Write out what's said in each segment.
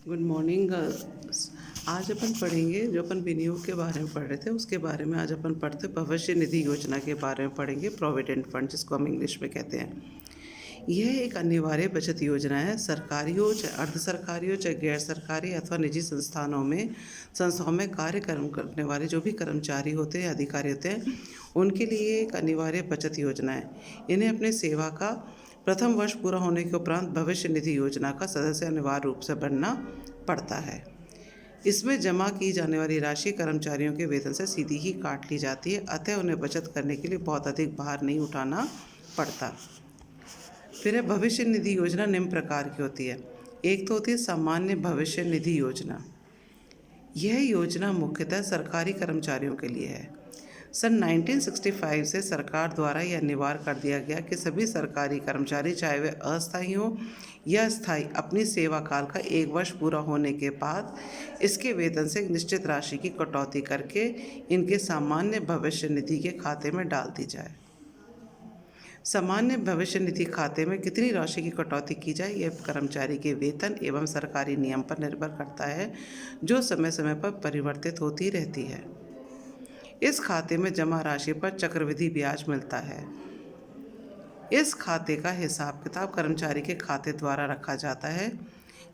Good morning girls. आज अपन पढ़ेंगे, जो अपन विनियोग के बारे में पढ़ रहे थे उसके बारे में आज अपन पढ़ते भविष्य निधि योजना के बारे में पढ़ेंगे। प्रोविडेंट फंड जिसको हम इंग्लिश में कहते हैं, यह एक अनिवार्य बचत योजना है। सरकारी हो चाहे अर्ध सरकारी हो चाहे गैर सरकारी अथवा निजी संस्थाओं में कार्य करने वाले जो भी कर्मचारी होते हैं, अधिकारी होते हैं, उनके लिए एक अनिवार्य बचत योजना है। इन्हें अपने सेवा का प्रथम वर्ष पूरा होने के उपरांत भविष्य निधि योजना का सदस्य अनिवार्य रूप से बनना पड़ता है। इसमें जमा की जाने वाली राशि कर्मचारियों के वेतन से सीधी ही काट ली जाती है, अतः उन्हें बचत करने के लिए बहुत अधिक भार नहीं उठाना पड़ता। फिर है भविष्य निधि योजना निम्न प्रकार की होती है। एक तो होती है सामान्य भविष्य निधि योजना। यह योजना मुख्यतः सरकारी कर्मचारियों के लिए है। सन 1965 से सरकार द्वारा यह अनिवार्य कर दिया गया कि सभी सरकारी कर्मचारी, चाहे वे अस्थायी हों या स्थायी, अपनी सेवा काल का एक वर्ष पूरा होने के बाद इसके वेतन से एक निश्चित राशि की कटौती करके इनके सामान्य भविष्य निधि के खाते में डाल दी जाए। सामान्य भविष्य निधि खाते में कितनी राशि की कटौती की जाए, यह कर्मचारी के वेतन एवं सरकारी नियम पर निर्भर करता है, जो समय समय पर परिवर्तित होती रहती है। इस खाते में जमा राशि पर चक्रवृद्धि ब्याज मिलता है। इस खाते का हिसाब किताब कर्मचारी के खाते द्वारा रखा जाता है।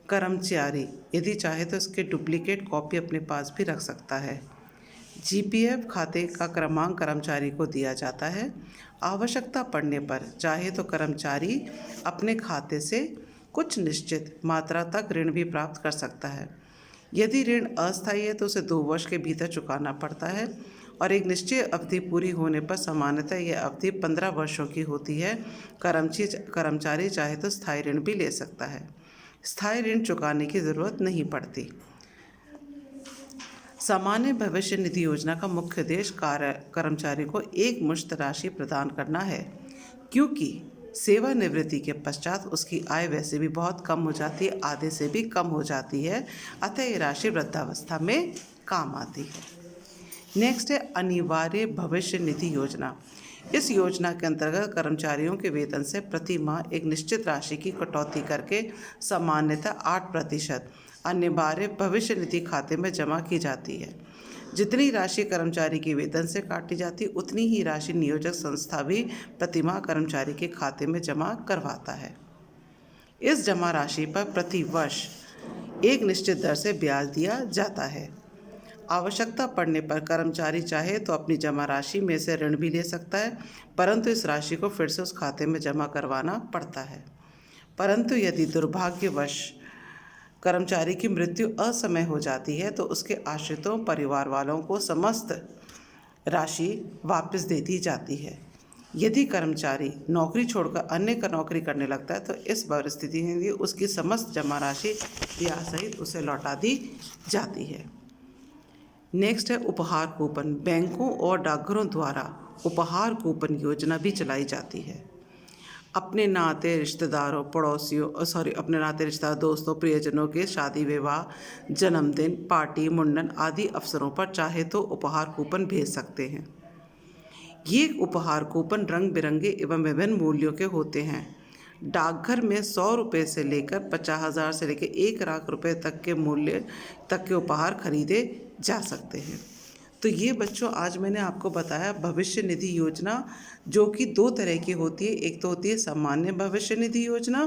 कर्मचारी यदि चाहे तो इसके डुप्लीकेट कॉपी अपने पास भी रख सकता है। जीपीएफ खाते का क्रमांक कर्मचारी को दिया जाता है। आवश्यकता पड़ने पर चाहे तो कर्मचारी अपने खाते से कुछ निश्चित मात्रा तक ऋण भी प्राप्त कर सकता है। यदि ऋण अस्थायी है तो उसे 2 वर्ष के भीतर चुकाना पड़ता है और एक निश्चित अवधि पूरी होने पर सामान्यतः यह अवधि 15 वर्षों की होती है। कर्मचारी चाहे तो स्थायी ऋण भी ले सकता है। स्थायी ऋण चुकाने की ज़रूरत नहीं पड़ती। सामान्य भविष्य निधि योजना का मुख्य उद्देश्य कर्मचारी को एक मुश्त राशि प्रदान करना है, क्योंकि सेवानिवृत्ति के पश्चात उसकी आय वैसे भी बहुत कम हो जाती है, आधे से भी कम हो जाती है, अतः ये राशि वृद्धावस्था में काम आती है। नेक्स्ट है अनिवार्य भविष्य निधि योजना। इस योजना के अंतर्गत कर्मचारियों के वेतन से प्रति माह एक निश्चित राशि की कटौती करके सामान्यतः 8% अनिवार्य भविष्य निधि खाते में जमा की जाती है। जितनी राशि कर्मचारी के वेतन से काटी जाती उतनी ही राशि नियोजक संस्था भी प्रतिमाह कर्मचारी के खाते में जमा करवाता है। इस जमा राशि पर प्रति वर्ष एक निश्चित दर से ब्याज दिया जाता है। आवश्यकता पड़ने पर कर्मचारी चाहे तो अपनी जमा राशि में से ऋण भी ले सकता है, परंतु इस राशि को फिर से उस खाते में जमा करवाना पड़ता है। परंतु यदि दुर्भाग्यवश कर्मचारी की मृत्यु असमय हो जाती है तो उसके आश्रितों, परिवार वालों को समस्त राशि वापस दे दी जाती है। यदि कर्मचारी नौकरी छोड़कर अन्य का नौकरी करने लगता है तो इस परिस्थिति में उसकी समस्त जमा राशि ब्याज सहित उसे लौटा दी जाती है। नेक्स्ट है उपहार कूपन। बैंकों और डाकघरों द्वारा उपहार कूपन योजना भी चलाई जाती है। अपने नाते रिश्तेदार, दोस्तों, प्रियजनों के शादी विवाह, जन्मदिन, पार्टी, मुंडन आदि अवसरों पर चाहे तो उपहार कूपन भेज सकते हैं। ये उपहार कूपन रंग बिरंगे एवं विभिन्न मूल्यों के होते हैं। डाकघर में 100 रुपये से लेकर 50,000 से लेकर 1 लाख रुपये तक के मूल्य तक के उपहार खरीदे जा सकते हैं। तो ये बच्चों आज मैंने आपको बताया भविष्य निधि योजना, जो कि 2 तरह की होती है। एक तो होती है सामान्य भविष्य निधि योजना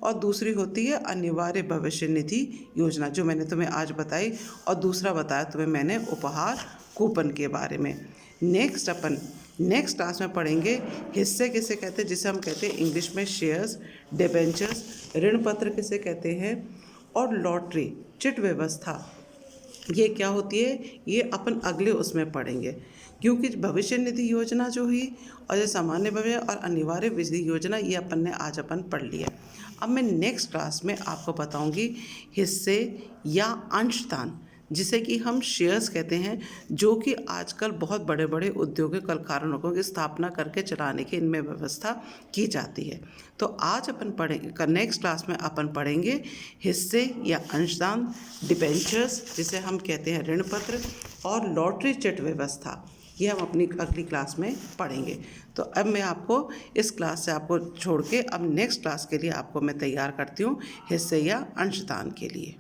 और दूसरी होती है अनिवार्य भविष्य निधि योजना, जो मैंने तुम्हें आज बताई, और दूसरा बताया तुम्हें मैंने उपहार कूपन के बारे में। नेक्स्ट क्लास में पढ़ेंगे हिस्से किसे कहते हैं, जिसे हम कहते हैं इंग्लिश में शेयर्स, डिबेंचर्स, ऋण पत्र किसे कहते हैं, और लॉटरी चिट व्यवस्था ये क्या होती है, ये अपन अगले उसमें पढ़ेंगे। क्योंकि भविष्य निधि योजना जो हुई और जो सामान्य भविष्य और अनिवार्य निधि योजना ये अपन पढ़ लिया। अब मैं नेक्स्ट क्लास में आपको बताऊंगी हिस्से या अंशदान, जिसे कि हम शेयर्स कहते हैं, जो कि आजकल बहुत बड़े बड़े उद्योगिक कल कारखानों की स्थापना करके चलाने की इनमें व्यवस्था की जाती है। तो आज अपन पढ़ेंगे, नेक्स्ट क्लास में अपन पढ़ेंगे हिस्से या अंशदान, डिबेंचर्स जिसे हम कहते हैं ऋण पत्र, और लॉटरी चिट व्यवस्था, ये हम अपनी अगली क्लास में पढ़ेंगे। तो अब मैं आपको इस क्लास से आपको छोड़ के अब नेक्स्ट क्लास के लिए आपको मैं तैयार करती हूँ हिस्से या अंशदान के लिए।